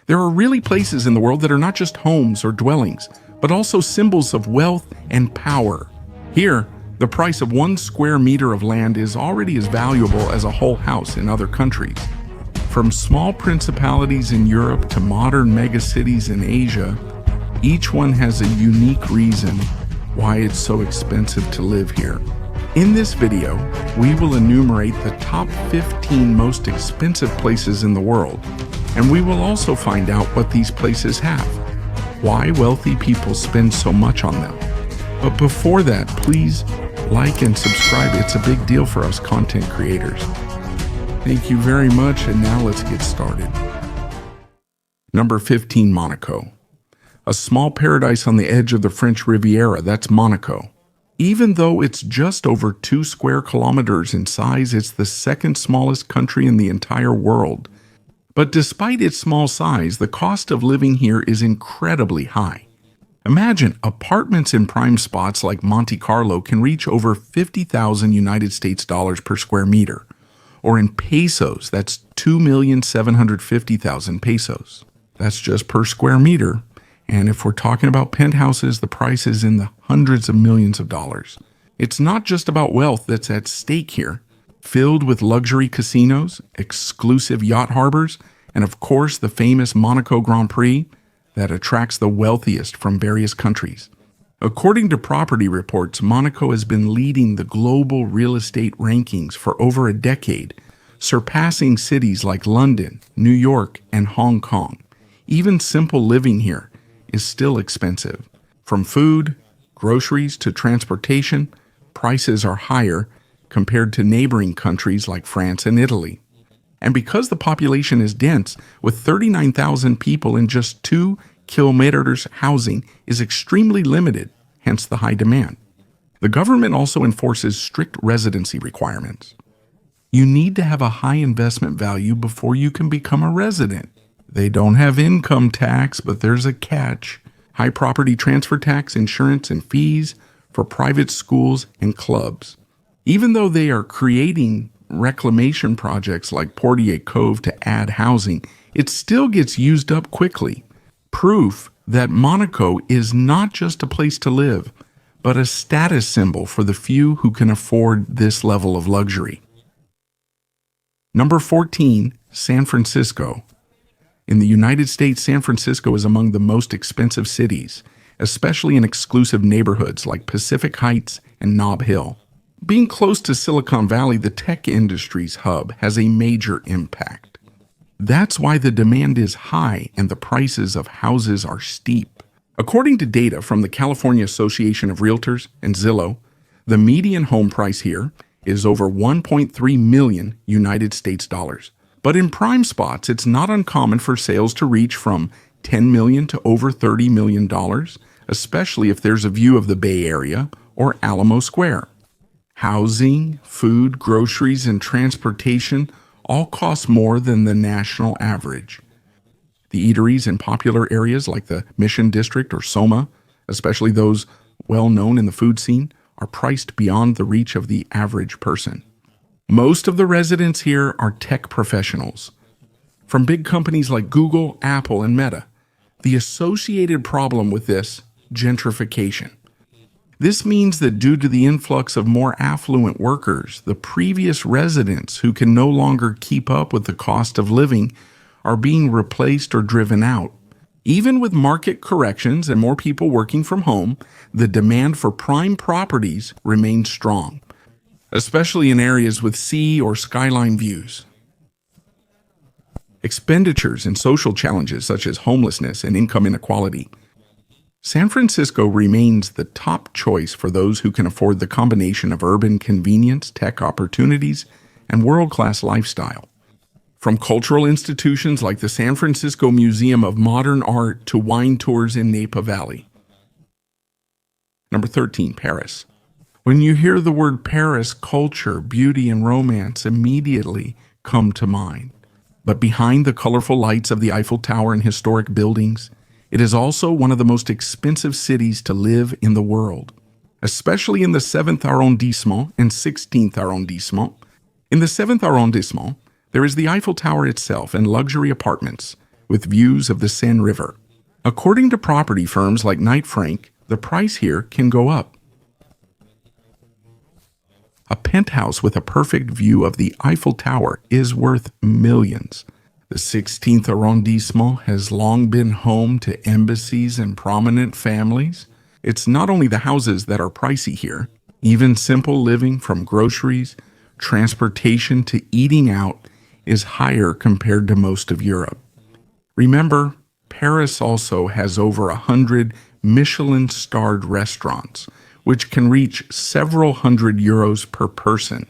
There are really places in the world that are not just homes or dwellings, but also symbols of wealth and power. Here, the price of 1 square meter of land is already as valuable as a whole house in other countries. From small principalities in Europe to modern megacities in Asia, each one has a unique reason why it's so expensive to live here. In this video, we will enumerate the top 15 most expensive places in the world, and we will also find out what these places have, why wealthy people spend so much on them. But before that, please like and subscribe. It's a big deal for us content creators. Thank you very much, and now let's get started. Number 15, Monaco. A small paradise on the edge of the French Riviera, that's Monaco. Even though it's just over 2 square kilometers in size, it's the second smallest country in the entire world. But despite its small size, the cost of living here is incredibly high. Imagine apartments in prime spots like Monte Carlo can reach over 50,000 United States dollars per square meter, or in pesos, that's 2,750,000 pesos. That's just per square meter. And if we're talking about penthouses, the price is in the hundreds of millions of dollars. It's not just about wealth that's at stake here. Filled with luxury casinos, exclusive yacht harbors, and of course the famous Monaco Grand Prix that attracts the wealthiest from various countries. According to property reports, Monaco has been leading the global real estate rankings for over a decade, surpassing cities like London, New York, and Hong Kong. Even simple living here is still expensive. From food, groceries to transportation, prices are higher compared to neighboring countries like France and Italy. And because the population is dense, with 39,000 people in just 2 kilometers, housing is extremely limited, hence the high demand. The government also enforces strict residency requirements. You need to have a high investment value before you can become a resident. They don't have income tax, but there's a catch. High property transfer tax, insurance, and fees for private schools and clubs. Even though they are creating reclamation projects like Portier Cove to add housing, it still gets used up quickly. Proof that Monaco is not just a place to live, but a status symbol for the few who can afford this level of luxury. Number 14, San Francisco. In the United States, San Francisco is among the most expensive cities, especially in exclusive neighborhoods like Pacific Heights and Nob Hill. Being close to Silicon Valley, the tech industry's hub, has a major impact. That's why the demand is high and the prices of houses are steep. According to data from the California Association of Realtors and Zillow, the median home price here is over 1.3 million United States dollars. But in prime spots, it's not uncommon for sales to reach from $10 million to over $30 million, especially if there's a view of the Bay Area or Alamo Square. Housing, food, groceries, and transportation all cost more than the national average. The eateries in popular areas like the Mission District or Soma, especially those well known in the food scene, are priced beyond the reach of the average person. Most of the residents here are tech professionals. From big companies like Google, Apple, and Meta. The associated problem with this, gentrification. This means that due to the influx of more affluent workers, the previous residents who can no longer keep up with the cost of living are being replaced or driven out. Even with market corrections and more people working from home, the demand for prime properties remains strong, especially in areas with sea or skyline views. Expenditures and social challenges such as homelessness and income inequality. San Francisco remains the top choice for those who can afford the combination of urban convenience, tech opportunities, and world-class lifestyle. From cultural institutions like the San Francisco Museum of Modern Art to wine tours in Napa Valley. Number 13, Paris. When you hear the word Paris, culture, beauty, and romance immediately come to mind. But behind the colorful lights of the Eiffel Tower and historic buildings, it is also one of the most expensive cities to live in the world, especially in the 7th arrondissement and 16th arrondissement. In the 7th arrondissement, there is the Eiffel Tower itself and luxury apartments, with views of the Seine River. According to property firms like Knight Frank, the price here can go up. A penthouse with a perfect view of the Eiffel Tower is worth millions. The 16th arrondissement has long been home to embassies and prominent families. It's not only the houses that are pricey here. Even simple living, from groceries, transportation to eating out, is higher compared to most of Europe. Remember, Paris also has over 100 Michelin-starred restaurants, which can reach several hundred euros per person.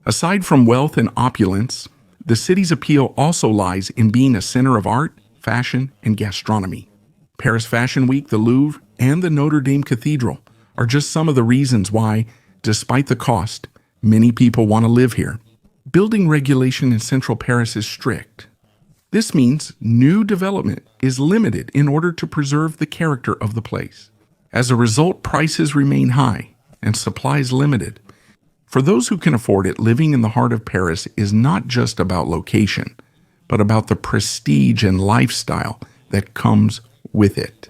Aside from wealth and opulence, the city's appeal also lies in being a center of art, fashion, and gastronomy. Paris Fashion Week, the Louvre, and the Notre Dame Cathedral are just some of the reasons why, despite the cost, many people want to live here. Building regulation in central Paris is strict. This means new development is limited in order to preserve the character of the place. As a result, prices remain high and supplies limited. For those who can afford it, living in the heart of Paris is not just about location, but about the prestige and lifestyle that comes with it.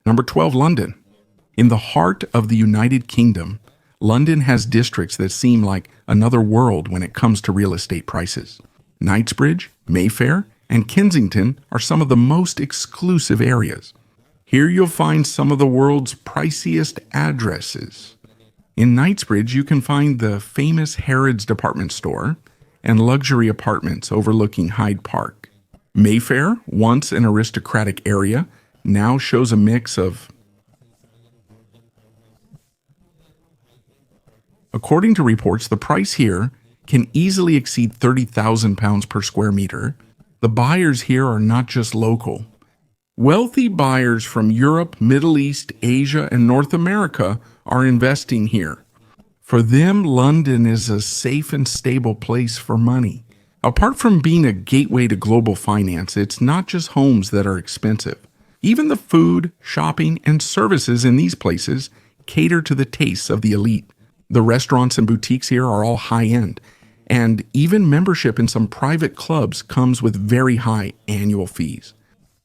Number 12, London. In the heart of the United Kingdom, London has districts that seem like another world when it comes to real estate prices. Knightsbridge, Mayfair, and Kensington are some of the most exclusive areas. Here you'll find some of the world's priciest addresses. In Knightsbridge, you can find the famous Harrods department store and luxury apartments overlooking Hyde Park. Mayfair, once an aristocratic area, now shows a mix of... According to reports, the price here can easily exceed £30,000 per square meter. The buyers here are not just local. Wealthy buyers from Europe, Middle East, Asia, and North America are investing here. For them, London is a safe and stable place for money. Apart from being a gateway to global finance, it's not just homes that are expensive. Even the food, shopping, and services in these places cater to the tastes of the elite. The restaurants and boutiques here are all high-end, and even membership in some private clubs comes with very high annual fees.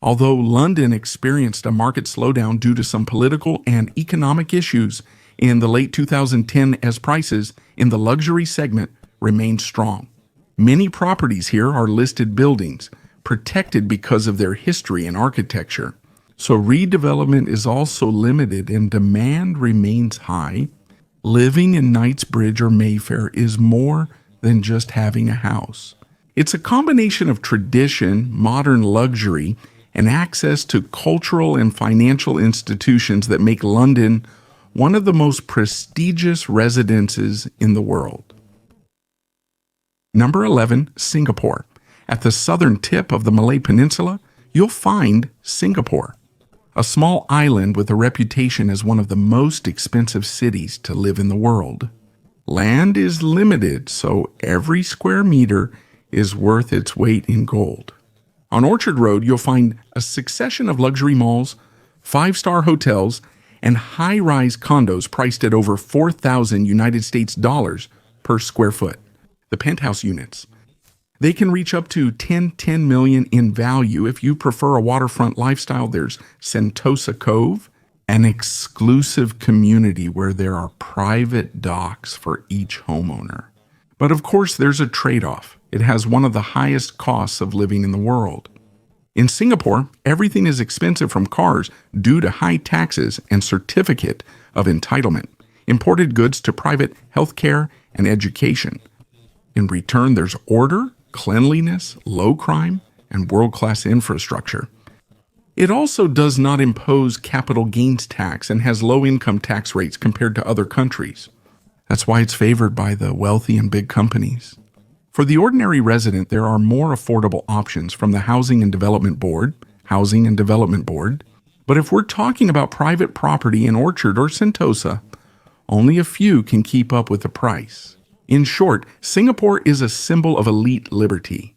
Although London experienced a market slowdown due to some political and economic issues in the late 2010 as prices in the luxury segment remained strong. Many properties here are listed buildings, protected because of their history and architecture. So redevelopment is also limited and demand remains high. Living in Knightsbridge or Mayfair is more than just having a house. It's a combination of tradition, modern luxury, and access to cultural and financial institutions that make London one of the most prestigious residences in the world. Number 11, Singapore. At the southern tip of the Malay Peninsula, you'll find Singapore, a small island with a reputation as one of the most expensive cities to live in the world. Land is limited, so every square meter is worth its weight in gold. On Orchard Road, you'll find a succession of luxury malls, five-star hotels, and high-rise condos priced at over 4,000 United States dollars per square foot. The penthouse units. They can reach up to $10 million in value. If you prefer a waterfront lifestyle, there's Sentosa Cove, an exclusive community where there are private docks for each homeowner. But of course, there's a trade-off. It has one of the highest costs of living in the world. In Singapore, everything is expensive from cars due to high taxes and certificate of entitlement, imported goods to private healthcare and education. In return, there's order, cleanliness, low crime, and world-class infrastructure. It also does not impose capital gains tax and has low income tax rates compared to other countries. That's why it's favored by the wealthy and big companies. For the ordinary resident, there are more affordable options from the Housing and Development Board, But if we're talking about private property in Orchard or Sentosa, only a few can keep up with the price. In short, Singapore is a symbol of elite liberty.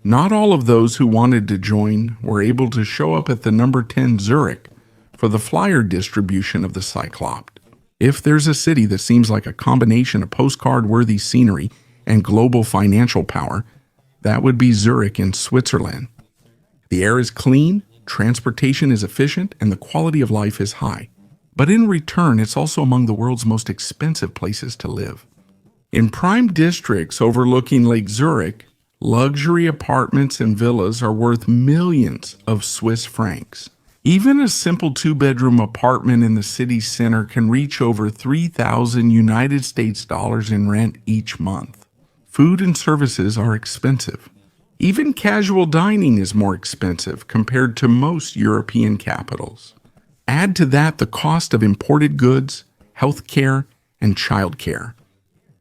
Not all of those who wanted to join were able to show up at the number 10 Zurich for the flyer distribution of the Cyclops. If there's a city that seems like a combination of postcard-worthy scenery and global financial power, that would be Zurich in Switzerland. The air is clean, transportation is efficient, and the quality of life is high. But in return, it's also among the world's most expensive places to live. In prime districts overlooking Lake Zurich, luxury apartments and villas are worth millions of Swiss francs. Even a simple two-bedroom apartment in the city center can reach over 3,000 United States dollars in rent each month. Food and services are expensive. Even casual dining is more expensive compared to most European capitals. Add to that the cost of imported goods, health care, and child care.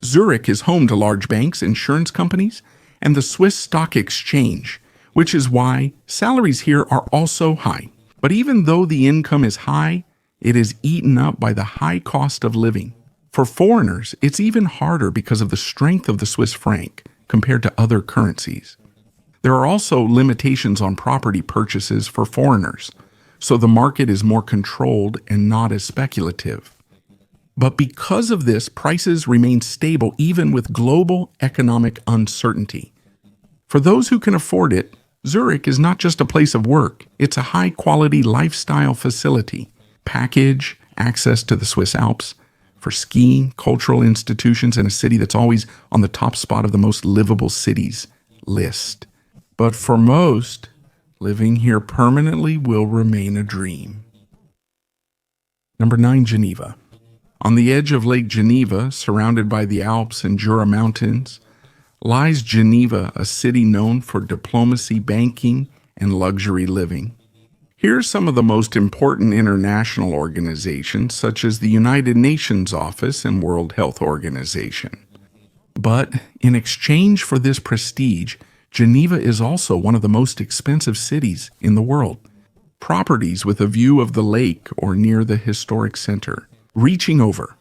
Zurich is home to large banks, insurance companies, and the Swiss Stock Exchange, which is why salaries here are also high. But even though the income is high, it is eaten up by the high cost of living. For foreigners, it's even harder because of the strength of the Swiss franc compared to other currencies. There are also limitations on property purchases for foreigners, so the market is more controlled and not as speculative. But because of this, prices remain stable even with global economic uncertainty. For those who can afford it, Zurich is not just a place of work, it's a high-quality lifestyle facility. Package, access to the Swiss Alps, for skiing, cultural institutions, and a city that's always on the top spot of the most livable cities list. But for most, living here permanently will remain a dream. Number 9, Geneva. On the edge of Lake Geneva, surrounded by the Alps and Jura Mountains, lies Geneva, a city known for diplomacy, banking, and luxury living. Here are some of the most important international organizations, such as the United Nations Office and World Health Organization. But in exchange for this prestige, Geneva is also one of the most expensive cities in the world. Properties with a view of the lake or near the historic center, reaching over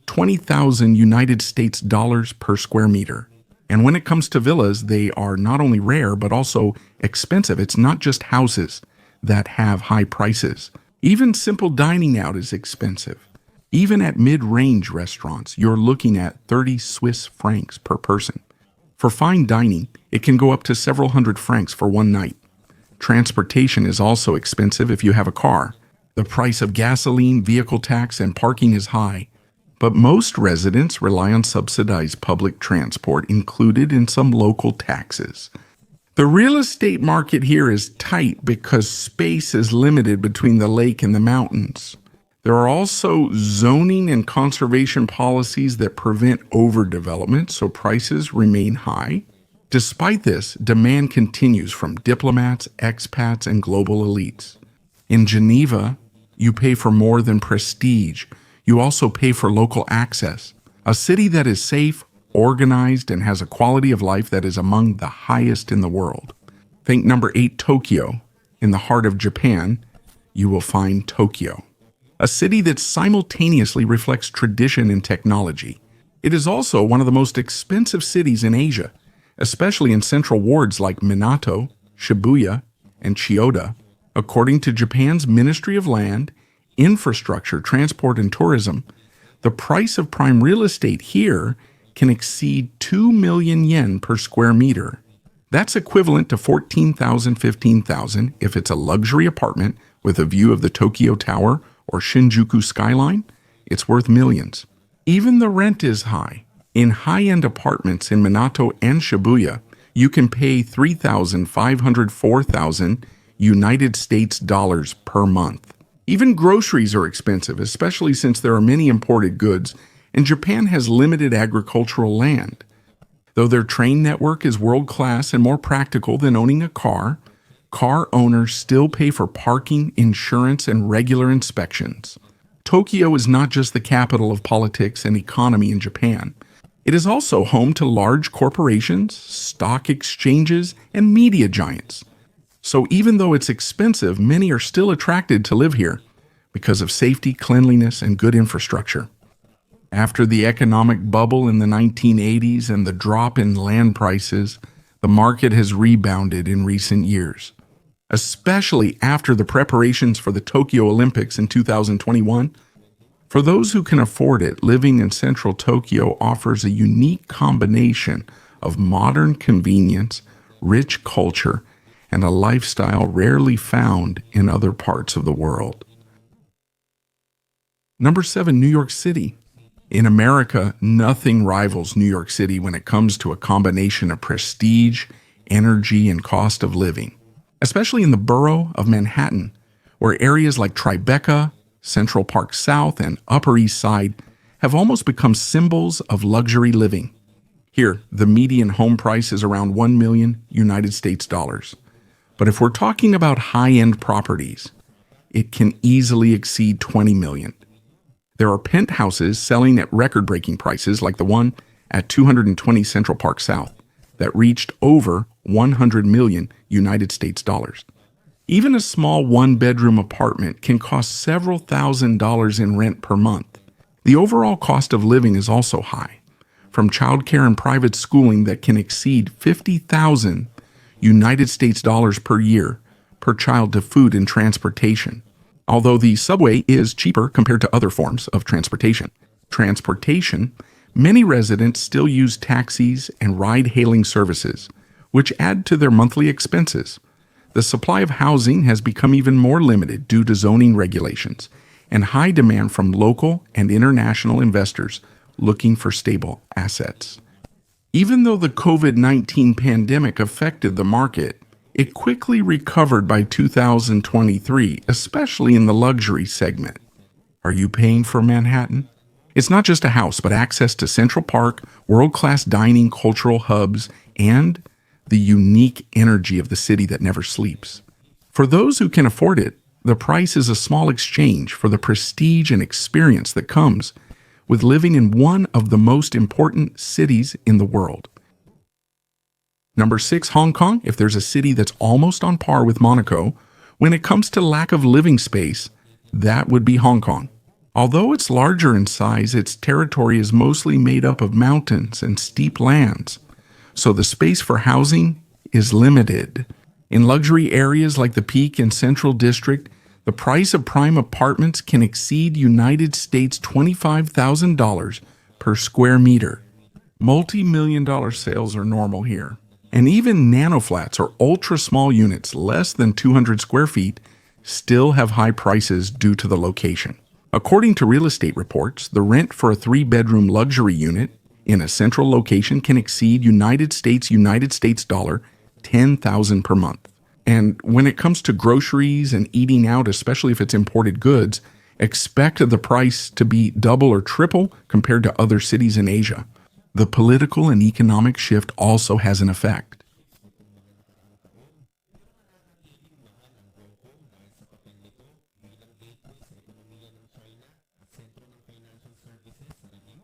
20,000 United States dollars per square meter. And when it comes to villas, they are not only rare, but also expensive. It's not just houses that have high prices. Even simple dining out is expensive. Even at mid-range restaurants, you're looking at 30 Swiss francs per person. For fine dining, it can go up to several hundred francs for one night. Transportation is also expensive if you have a car. The price of gasoline, vehicle tax, and parking is high. But most residents rely on subsidized public transport included in some local taxes. The real estate market here is tight because space is limited between the lake and the mountains. There are also zoning and conservation policies that prevent overdevelopment, so prices remain high. Despite this, demand continues from diplomats, expats, and global elites. In Geneva, you pay for more than prestige. You also pay for local access. A city that is safe, organized, and has a quality of life that is among the highest in the world. Think number 8, Tokyo. In the heart of Japan, you will find Tokyo. A city that simultaneously reflects tradition and technology. It is also one of the most expensive cities in Asia, especially in central wards like Minato, Shibuya, and Chiyoda. According to Japan's Ministry of Land, Infrastructure, Transport, and Tourism, the price of prime real estate here can exceed 2 million yen per square meter. That's equivalent to 14,000, 15,000 if it's a luxury apartment with a view of the Tokyo Tower or Shinjuku skyline. It's worth millions. Even the rent is high. In high-end apartments in Minato and Shibuya, you can pay 3,500, 4,000 United States dollars per month. Even groceries are expensive, especially since there are many imported goods, and Japan has limited agricultural land. Though their train network is world-class and more practical than owning a car owners still pay for parking, insurance, and regular inspections. Tokyo is not just the capital of politics and economy in Japan. It is also home to large corporations, stock exchanges, and media giants. So even though it's expensive, many are still attracted to live here because of safety, cleanliness, and good infrastructure. After the economic bubble in the 1980s and the drop in land prices, the market has rebounded in recent years. Especially after the preparations for the Tokyo Olympics in 2021, For those who can afford it, living in central Tokyo offers a unique combination of modern convenience, rich culture, and a lifestyle rarely found in other parts of the world. Number 7, New York City. In America, nothing rivals New York City when it comes to a combination of prestige, energy, and cost of living, especially in the borough of Manhattan, where areas like Tribeca, Central Park South, and Upper East Side have almost become symbols of luxury living. Here, the median home price is around 1 million United States dollars. But if we're talking about high-end properties, it can easily exceed 20 million. There are penthouses selling at record-breaking prices like the one at 220 Central Park South that reached over 100 million United States dollars. Even a small one-bedroom apartment can cost several $1,000s in rent per month. The overall cost of living is also high, from childcare and private schooling that can exceed 50,000 United States dollars per year per child to food and transportation. Although the subway is cheaper compared to other forms of transportation, many residents still use taxis and ride-hailing services, which add to their monthly expenses. The supply of housing has become even more limited due to zoning regulations and high demand from local and international investors looking for stable assets. Even though the COVID-19 pandemic affected the market, it quickly recovered by 2023, especially in the luxury segment. Are you paying for Manhattan? It's not just a house, but access to Central Park, world-class dining, cultural hubs, and the unique energy of the city that never sleeps. For those who can afford it, the price is a small exchange for the prestige and experience that comes with living in one of the most important cities in the world. Number 6, Hong Kong. If there's a city that's almost on par with Monaco when it comes to lack of living space, that would be Hong Kong. Although it's larger in size, its territory is mostly made up of mountains and steep lands, so the space for housing is limited. In luxury areas like the Peak and Central District, the price of prime apartments can exceed United States $25,000 per square meter. Multi-million-dollar sales are normal here. And even nano-flats or ultra-small units less than 200 square feet still have high prices due to the location. According to real estate reports, the rent for a 3-bedroom luxury unit in a central location can exceed United States dollar $10,000 per month. And when it comes to groceries and eating out, especially if it's imported goods, expect the price to be double or triple compared to other cities in Asia. The political and economic shift also has an effect.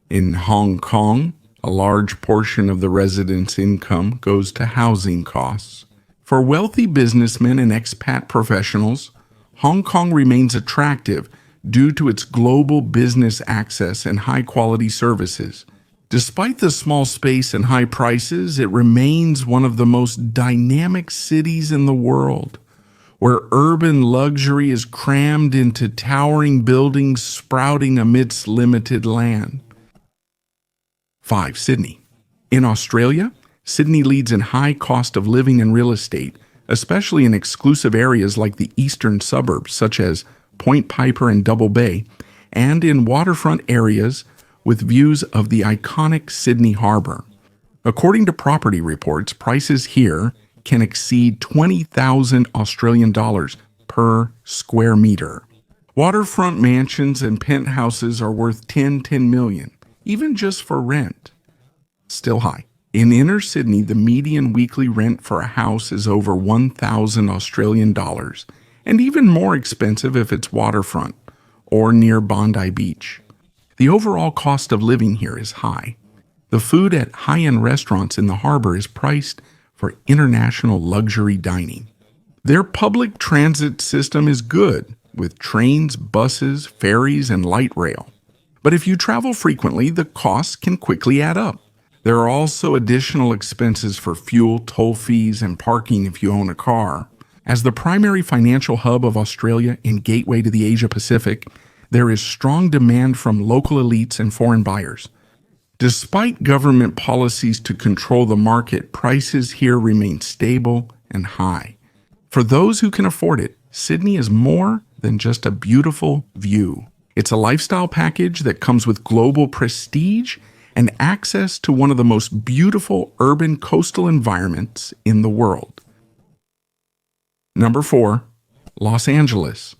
In Hong Kong, a large portion of the residents' income goes to housing costs. For wealthy businessmen and expat professionals, Hong Kong remains attractive due to its global business access and high-quality services. Despite the small space and high prices, it remains one of the most dynamic cities in the world, where urban luxury is crammed into towering buildings sprouting amidst limited land. 5. Sydney. In Australia, Sydney leads in high cost of living and real estate, especially in exclusive areas like the eastern suburbs, such as Point Piper and Double Bay, and in waterfront areas with views of the iconic Sydney Harbour. According to property reports, prices here can exceed 20,000 Australian dollars per square meter. Waterfront mansions and penthouses are worth 10 million, even just for rent. Still high. In inner Sydney, the median weekly rent for a house is over 1,000 Australian dollars, and even more expensive if it's waterfront or near Bondi Beach. The overall cost of living here is high. The food at high-end restaurants in the harbor is priced for international luxury dining. Their public transit system is good, with trains, buses, ferries, and light rail. But if you travel frequently, the costs can quickly add up. There are also additional expenses for fuel, toll fees, and parking if you own a car. As the primary financial hub of Australia and gateway to the Asia Pacific, There is strong demand from local elites and foreign buyers. Despite government policies to control the market, prices here remain stable and high. For those who can afford it, Sydney is more than just a beautiful view. It's a lifestyle package that comes with global prestige and access to one of the most beautiful urban coastal environments in the world. Number 4, Los Angeles.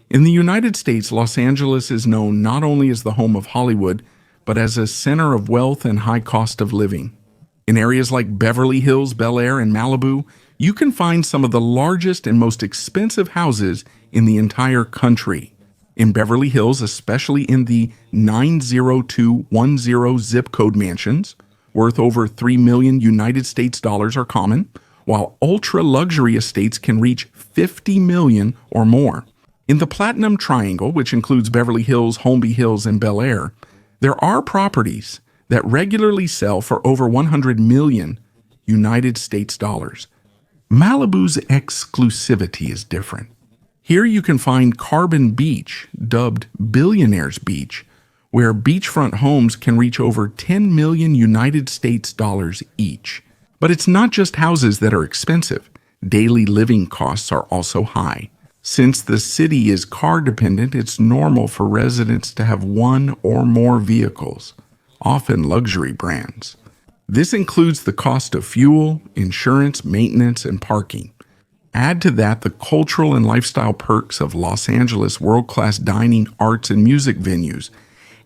In the United States, Los Angeles is known not only as the home of Hollywood, but as a center of wealth and high cost of living. In areas like Beverly Hills, Bel Air, and Malibu, you can find some of the largest and most expensive houses in the entire country. In Beverly Hills, especially in the 90210 zip code mansions, worth over $3 million United States dollars are common, while ultra-luxury estates can reach $50 million or more. In the Platinum Triangle, which includes Beverly Hills, Holmby Hills, and Bel Air, there are properties that regularly sell for over $100 million United States dollars. Malibu's exclusivity is different. Here you can find Carbon Beach, dubbed Billionaires Beach, where beachfront homes can reach over 10 million United States dollars each. But it's not just houses that are expensive. Daily living costs are also high. Since the city is car dependent, it's normal for residents to have one or more vehicles, often luxury brands. This includes the cost of fuel, insurance, maintenance, and parking. Add to that the cultural and lifestyle perks of Los Angeles' world-class dining, arts, and music venues,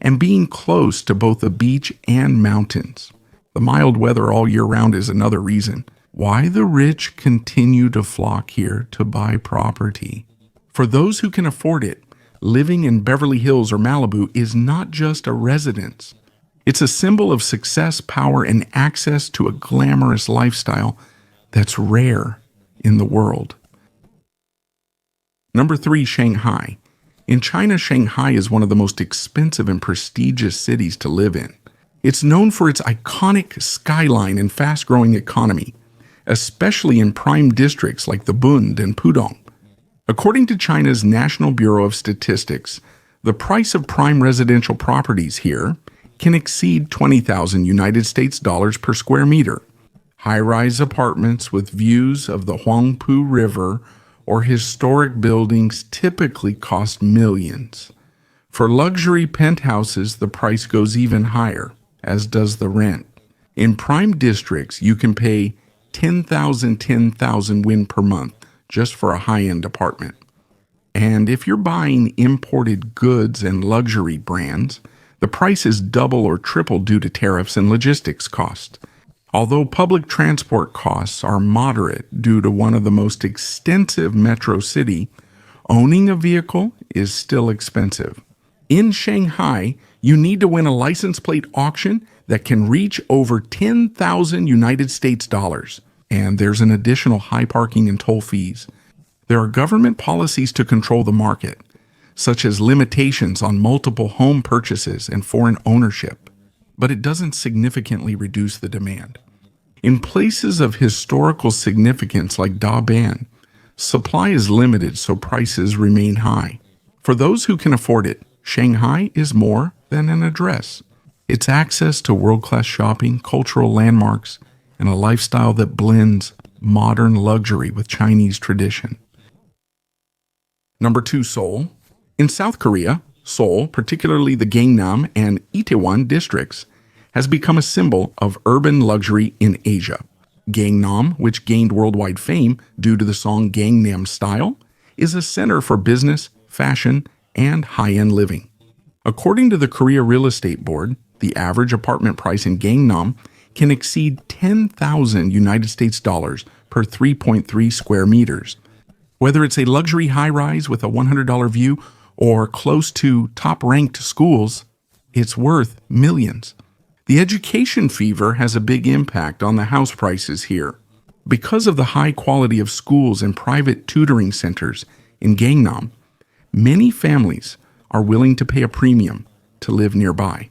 and being close to both the beach and mountains. The mild weather all year round is another reason why the rich continue to flock here to buy property. For those who can afford it, living in Beverly Hills or Malibu is not just a residence. It's a symbol of success, power, and access to a glamorous lifestyle that's rare in the world. Number 3, Shanghai. In China, Shanghai is one of the most expensive and prestigious cities to live in. It's known for its iconic skyline and fast-growing economy, especially in prime districts like the Bund and Pudong. According to China's National Bureau of Statistics, the price of prime residential properties here can exceed 20,000 United States dollars per square meter. High-rise apartments with views of the Huangpu River or historic buildings typically cost millions. For luxury penthouses, the price goes even higher, as does the rent. In prime districts, you can pay 10,000 won per month just for a high-end apartment. And if you're buying imported goods and luxury brands, the price is double or triple due to tariffs and logistics costs. Although public transport costs are moderate due to one of the most extensive metro city, owning a vehicle is still expensive. In Shanghai, you need to win a license plate auction that can reach over 10,000 United States dollars, and there's an additional high parking and toll fees. There are government policies to control the market, such as limitations on multiple home purchases and foreign ownership, but it doesn't significantly reduce the demand. In places of historical significance like Dalian, supply is limited, so prices remain high. For those who can afford it, Shanghai is more than an address. It's access to world-class shopping, cultural landmarks, and a lifestyle that blends modern luxury with Chinese tradition. Number 2, Seoul. In South Korea, Seoul, particularly the Gangnam and Itaewon districts, has become a symbol of urban luxury in Asia. Gangnam, which gained worldwide fame due to the song Gangnam Style, is a center for business, fashion, and high-end living. According to the Korea Real Estate Board, the average apartment price in Gangnam can exceed 10,000 United States dollars per 3.3 square meters. Whether it's a luxury high-rise with a $100 view or close to top-ranked schools, it's worth millions. The education fever has a big impact on the house prices here. Because of the high quality of schools and private tutoring centers in Gangnam, many families are willing to pay a premium to live nearby.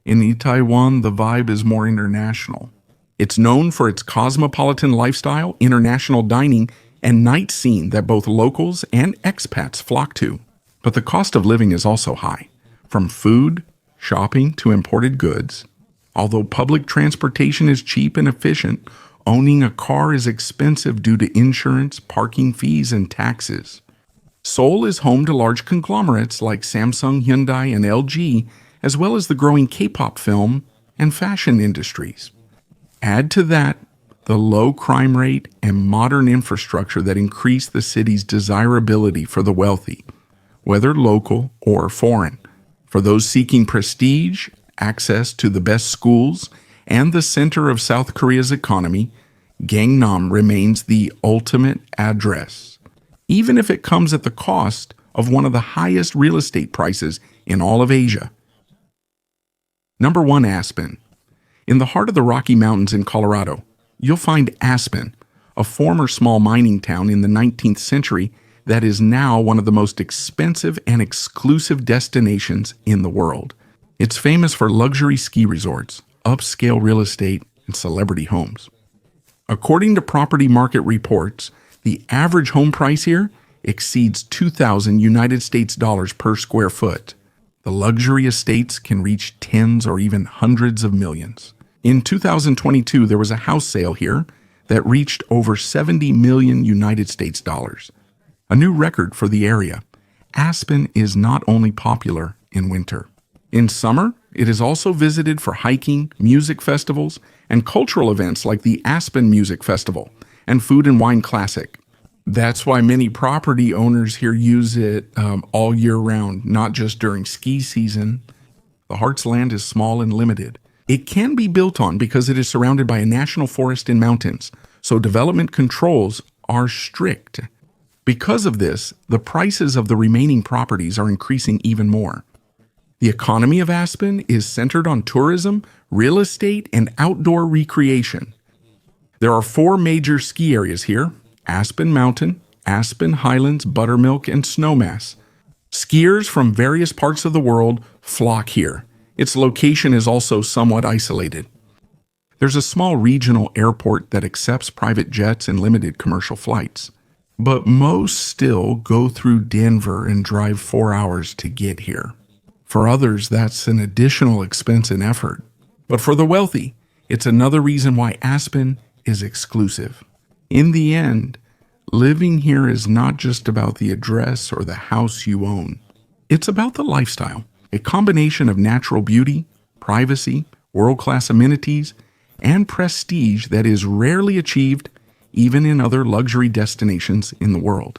In Itaewon, the vibe is more international. It's known for its cosmopolitan lifestyle, international dining, and night scene that both locals and expats flock to. But the cost of living is also high, from food, shopping to imported goods. Although public transportation is cheap and efficient, owning a car is expensive due to insurance, parking fees, and taxes. Seoul is home to large conglomerates like Samsung, Hyundai, and LG, as well as the growing K-pop film and fashion industries. Add to that the low crime rate and modern infrastructure that increase the city's desirability for the wealthy, whether local or foreign. For those seeking prestige, access to the best schools, and the center of South Korea's economy, Gangnam remains the ultimate address, even if it comes at the cost of one of the highest real estate prices in all of Asia. Number 1, Aspen. In the heart of the Rocky Mountains in Colorado, you'll find Aspen, a former small mining town in the 19th century that is now one of the most expensive and exclusive destinations in the world. It's famous for luxury ski resorts, upscale real estate, and celebrity homes. According to property market reports, the average home price here exceeds $2,000 United States dollars per square foot. The luxury estates can reach tens or even hundreds of millions. In 2022, there was a house sale here that reached over 70 million United States dollars, a new record for the area. Aspen is not only popular in winter. In summer, it is also visited for hiking, music festivals, and cultural events like the Aspen Music Festival and Food and Wine Classic. That's why many property owners here use it all year round, not just during ski season. The Heart's land is small and limited. It can be built on because it is surrounded by a national forest and mountains, so development controls are strict. Because of this, the prices of the remaining properties are increasing even more. The economy of Aspen is centered on tourism, real estate, and outdoor recreation. There are 4 major ski areas here: Aspen Mountain, Aspen Highlands, Buttermilk, and Snowmass. Skiers from various parts of the world flock here. Its location is also somewhat isolated. There's a small regional airport that accepts private jets and limited commercial flights. But most still go through Denver and drive 4 hours to get here. For others, that's an additional expense and effort. But for the wealthy, it's another reason why Aspen is exclusive. In the end, living here is not just about the address or the house you own. It's about the lifestyle, a combination of natural beauty, privacy, world-class amenities, and prestige that is rarely achieved even in other luxury destinations in the world.